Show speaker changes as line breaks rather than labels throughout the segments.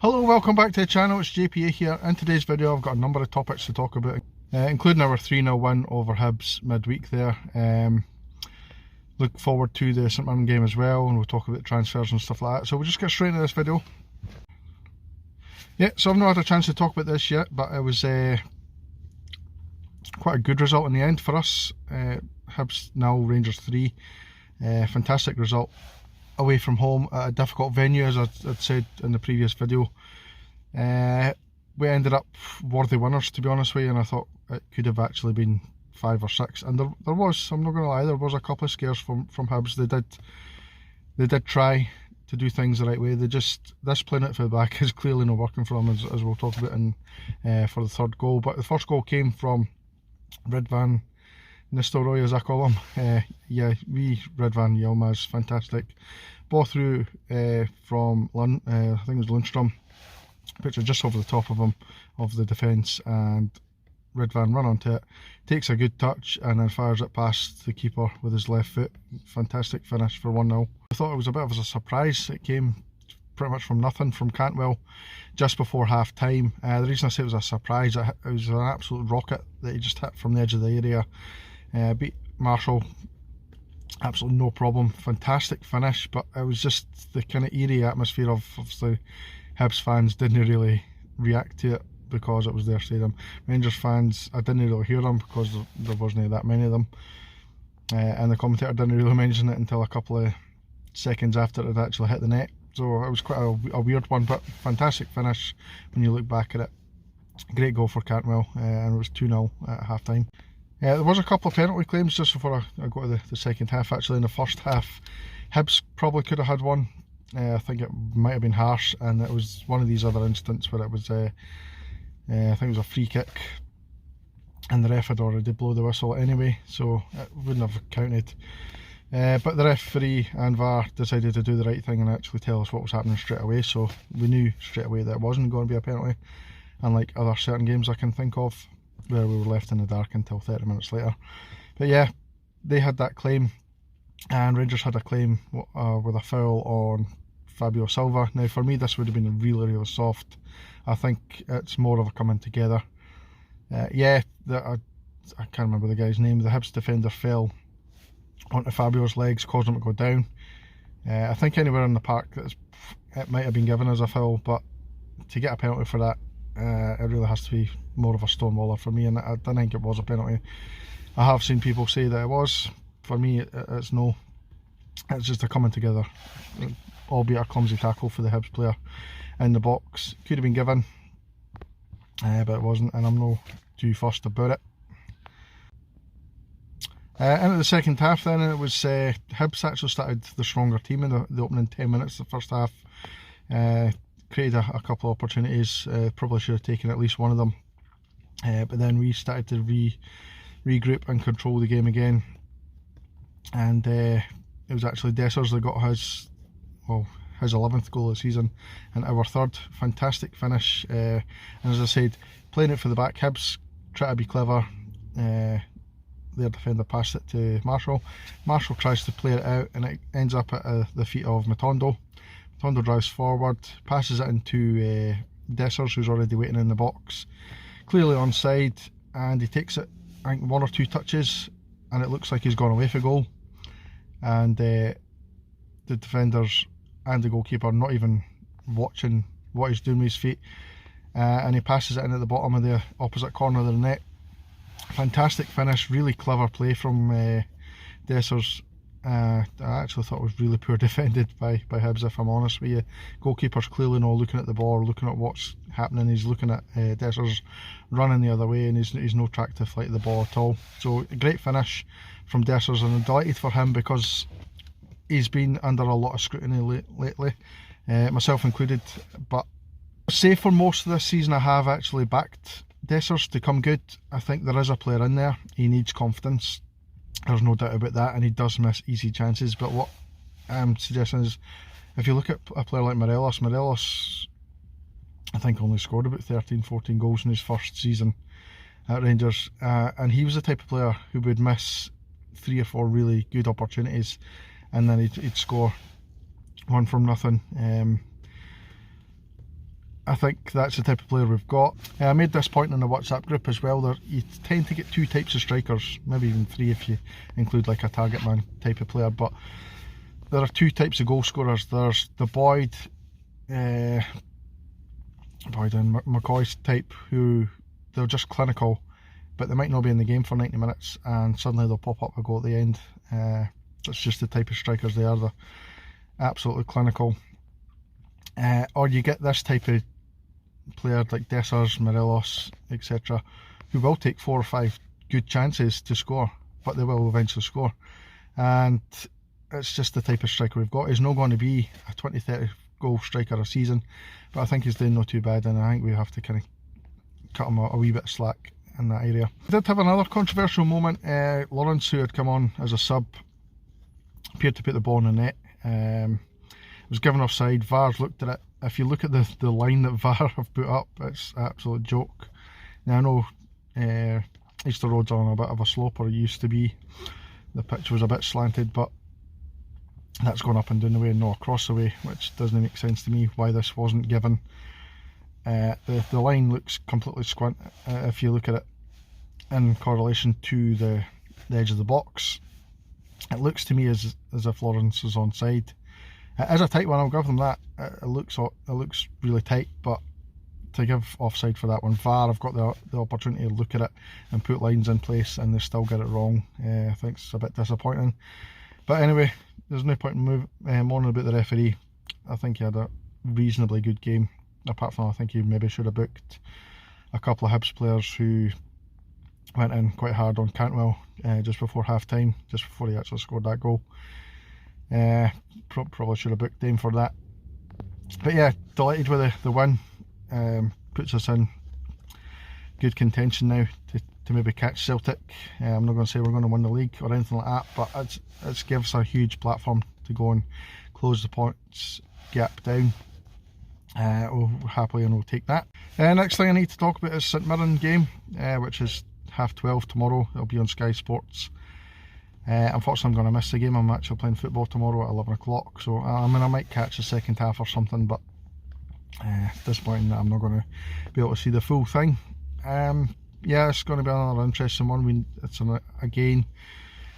Hello, welcome back to the channel. It's JPA here. In today's video I've got a number of topics to talk about, including our 3-0 win over Hibs midweek there. Look forward to the St Mirren game as well, and we'll talk about transfers and stuff like that. So we'll just get straight into this video. Yeah, so I've not had a chance to talk about this yet, but it was quite a good result in the end for us. Hibs 0, Rangers 3. Fantastic result away from home at a difficult venue, as I'd said in the previous video. We ended up worthy winners, to be honest with you, and I thought it could have actually been 5 or 6, and there was, I'm not going to lie, there was a couple of scares from Hibs. They did try to do things the right way. This playing it for the back is clearly not working for them, as we'll talk about for the third goal. But the first goal came from Ridvan Nistelrooy, as I call him. Yeah, Ridvan Yilmaz, fantastic. Ball through from I think it was Lundstrom, puts it just over the top of him, of the defence, and Ridvan run onto it, takes a good touch and then fires it past the keeper with his left foot. Fantastic finish for 1-0. I thought it was a bit of a surprise. It came pretty much from nothing from Cantwell just before half time. The reason I say it was a surprise, it was an absolute rocket that he just hit from the edge of the area. Beat Marshall, absolutely no problem. Fantastic finish, but it was just the kind of eerie atmosphere of obviously Hibs fans didn't really react to it because it was their stadium. Rangers fans, I didn't really hear them because there wasn't that many of them, and the commentator didn't really mention it until a couple of seconds after it had actually hit the net. So it was quite a weird one, but fantastic finish when you look back at it. Great goal for Cantwell, and it was 2-0 at half time. There was a couple of penalty claims just before I go to the second half. Actually, in the first half, Hibs probably could have had one. I think it might have been harsh, and it was one of these other instances where it was, I think it was a free kick, and the ref had already blown the whistle anyway, so it wouldn't have counted. But the referee and VAR decided to do the right thing and actually tell us what was happening straight away, so we knew straight away that it wasn't going to be a penalty, unlike other certain games I can think of where we were left in the dark until 30 minutes later. But yeah, they had that claim, and Rangers had a claim with a foul on Fabio Silva. Now for me this would have been really soft. I think it's more of a coming together. I can't remember the guy's name. The Hibs defender fell onto Fabio's legs, caused him to go down. I think anywhere in the park it might have been given as a foul, but to get a penalty for that, it really has to be more of a stonewaller for me, and I don't think it was a penalty. I have seen people say that it was. For me, it's no. It's just a coming together, albeit a clumsy tackle for the Hibs player in the box. Could have been given, but it wasn't, and I'm no too fussed about it. Into the second half then, it was Hibs actually started the stronger team in the opening 10 minutes of the first half. Created a couple of opportunities, probably should have taken at least one of them, but then we started to regroup and control the game again, and it was actually Dessers that got his 11th goal of the season and our third. Fantastic finish, and as I said, playing it for the back. Hibs try to be clever. Their defender passed it to Marshall. Marshall tries to play it out, and it ends up at the feet of Matondo. Matondo drives forward, passes it into Dessers, who's already waiting in the box, clearly onside, and he takes it, I think, 1 or 2 touches, and it looks like he's gone away for goal. And the defenders and the goalkeeper not even watching what he's doing with his feet, and he passes it in at the bottom of the opposite corner of the net. Fantastic finish, really clever play from Dessers. I actually thought it was really poor defended by Hibs, if I'm honest with you. Goalkeeper's clearly not looking at the ball, looking at what's happening. He's looking at Dessers running the other way, and he's no track to flight the ball at all. So a great finish from Dessers, and I'm delighted for him because he's been under a lot of scrutiny lately, myself included. But say for most of this season I have actually backed Dessers to come good. I think there is a player in there. He needs confidence. There's no doubt about that, and he does miss easy chances. But what I'm suggesting is, if you look at a player like Morelos I think only scored about 13-14 goals in his first season at Rangers, and he was the type of player who would miss 3 or 4 really good opportunities, and then he'd score one from nothing. I think that's the type of player we've got. I made this point in the WhatsApp group as well, that you tend to get two types of strikers, maybe even three if you include like a target man type of player, but there are two types of goal scorers. There's the Boyd and McCoy's type, who they're just clinical, but they might not be in the game for 90 minutes and suddenly they'll pop up a goal at the end. That's just the type of strikers they are. They're absolutely clinical. Or you get this type of player like Dessers, Morelos, etc., who will take 4 or 5 good chances to score, but they will eventually score. And it's just the type of striker we've got. He's not going to be a 20-30 goal striker a season, but I think he's doing not too bad, and I think we have to kind of cut him a wee bit of slack in that area. We did have another controversial moment. Lawrence, who had come on as a sub, appeared to put the ball in the net. It was given offside. VAR's looked at it. If you look at the line that VAR have put up, it's an absolute joke. Now I know Easter Road's on a bit of a slope, or it used to be. The pitch was a bit slanted, but that's gone up and down the way and not across the way, which doesn't make sense to me why this wasn't given. The line looks completely squint if you look at it in correlation to the edge of the box. It looks to me as if Lawrence is onside. It is a tight one, I'll give them that. It looks really tight, but to give offside for that one, VAR have got the opportunity to look at it and put lines in place, and they still get it wrong. I think it's a bit disappointing. But anyway, there's no point in moaning about the referee. I think he had a reasonably good game. Apart from, I think he maybe should have booked a couple of Hibs players who went in quite hard on Cantwell just before half time, just before he actually scored that goal. Probably should have booked him for that. But yeah, delighted with the win. Puts us in good contention now to maybe catch Celtic. I'm not going to say we're going to win the league or anything like that, but it gives us a huge platform to go and close the points gap down. We'll happily and we'll take that. Next thing I need to talk about is St Mirren game, which is 12:30 tomorrow. It'll be on Sky Sports. Unfortunately, I'm going to miss the game. I'm actually playing football tomorrow at 11 o'clock, so I might catch the second half or something, but at this point I'm not going to be able to see the full thing. Yeah, it's going to be another interesting one. It's a game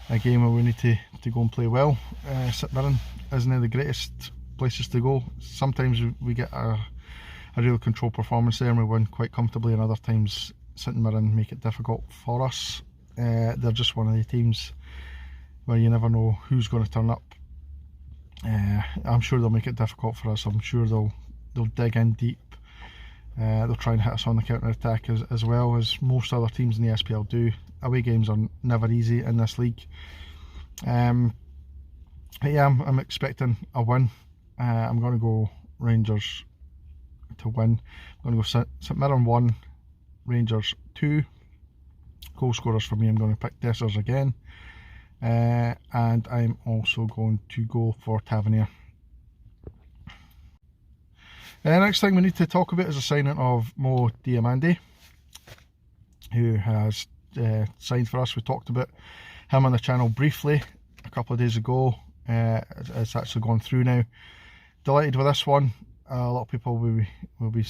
where we need to go and play well. St Mirren isn't the greatest places to go. Sometimes we get a real control performance there and we win quite comfortably, and other times St Mirren make it difficult for us. They're just one of the teams where you never know who's going to turn up. I'm sure they'll make it difficult for us. I'm sure they'll dig in deep. They'll try and hit us on the counter attack as well as most other teams in the SPL do. Away games are never easy in this league. But yeah, I'm expecting a win. I'm going to go Rangers to win. I'm going to go St Mirren 1, Rangers 2. Goal scorers for me, I'm going to pick Dessers again. And I'm also going to go for Tavernier. The next thing we need to talk about is the signing of Mo Diamande, who has signed for us. We talked about him on the channel briefly a couple of days ago. It's actually gone through now. Delighted with this one. A lot of people will be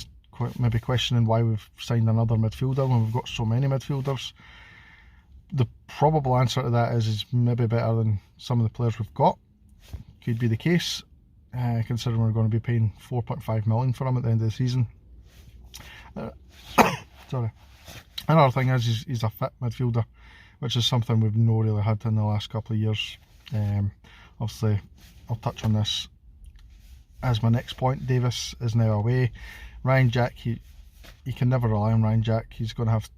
maybe questioning why we've signed another midfielder when we've got so many midfielders. The probable answer to that is maybe better than some of the players we've got. Could be the case, considering we're going to be paying 4.5 million for him at the end of the season. Sorry. Another thing is he's a fit midfielder, which is something we've not really had in the last couple of years. Obviously, I'll touch on this as my next point. Davis is now away. Ryan Jack, you can never rely on Ryan Jack. He's going to have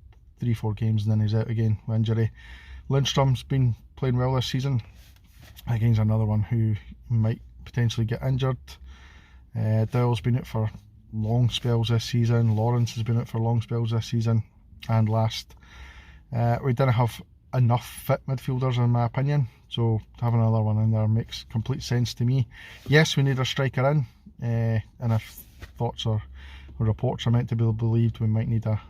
3-4 games and then he's out again with injury. Lindstrom's been playing well this season. Again, he's another one who might potentially get injured. Dowell's been out for long spells this season. Lawrence has been out for long spells this season. And last, we didn't have enough fit midfielders in my opinion, so having another one in there makes complete sense to me. Yes, we need a striker in, and if thoughts or reports are meant to be believed, we might need a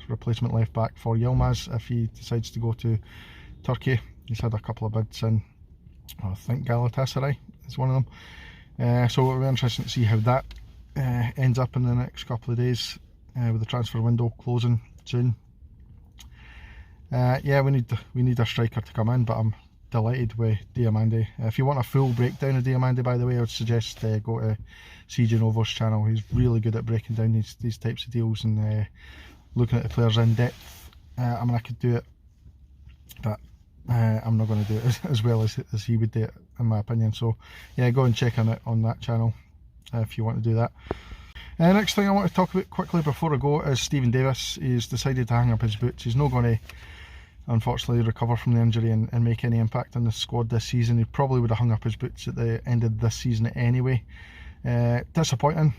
replacement left back for Yilmaz if he decides to go to Turkey. He's had a couple of bids in, I think Galatasaray is one of them, so it'll be interesting to see how that ends up in the next couple of days with the transfer window closing soon. Yeah, we need a striker to come in, but I'm delighted with Diamande. If you want a full breakdown of Diamande, by the way, I would suggest go to CJ Novo's channel. He's really good at breaking down these types of deals and looking at the players in depth. I mean, I could do it, but I'm not going to do it as well as he would do it, in my opinion. So yeah, go and check on it on that channel if you want to do that. Next thing I want to talk about quickly before I go is Stephen Davis. He's decided to hang up his boots. He's not going to, unfortunately, recover from the injury and make any impact on the squad this season. He probably would have hung up his boots at the end of this season anyway. Disappointing.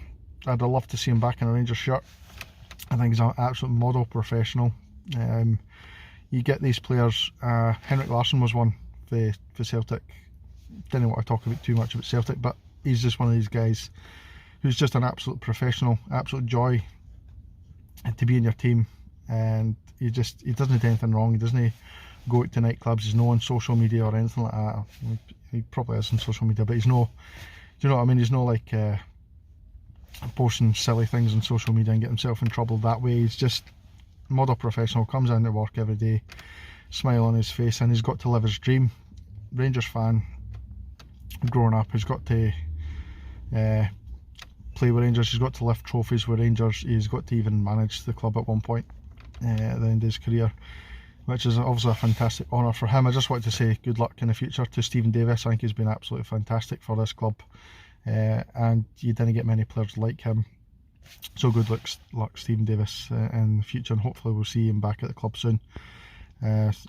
I'd have loved to see him back in a Rangers shirt. I think he's an absolute model professional. You get these players. Henrik Larsson was one for Celtic. Didn't want to talk about too much about Celtic, but he's just one of these guys who's just an absolute professional, absolute joy to be in your team. And he doesn't do anything wrong. He doesn't go out to nightclubs. He's not on social media or anything like that. He probably is on social media, but he's no, do you know what I mean? He's no like posting silly things on social media and get himself in trouble that way. He's just model professional, comes in to work every day, smile on his face, and he's got to live his dream. Rangers fan, growing up, he's got to play with Rangers, he's got to lift trophies with Rangers, he's got to even manage the club at one point at the end of his career, which is obviously a fantastic honour for him. I just want to say good luck in the future to Stephen Davis. I think he's been absolutely fantastic for this club, and you didn't get many players like him. So good luck Stephen Davis in the future, and hopefully we'll see him back at the club soon,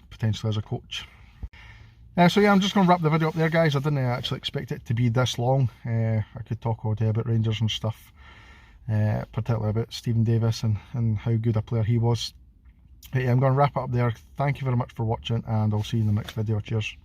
potentially as a coach. So yeah, I'm just going to wrap the video up there, guys. I didn't actually expect it to be this long. I could talk all day about Rangers and stuff, particularly about Stephen Davis and how good a player he was. But yeah, I'm going to wrap it up there. Thank you very much for watching, and I'll see you in the next video. Cheers.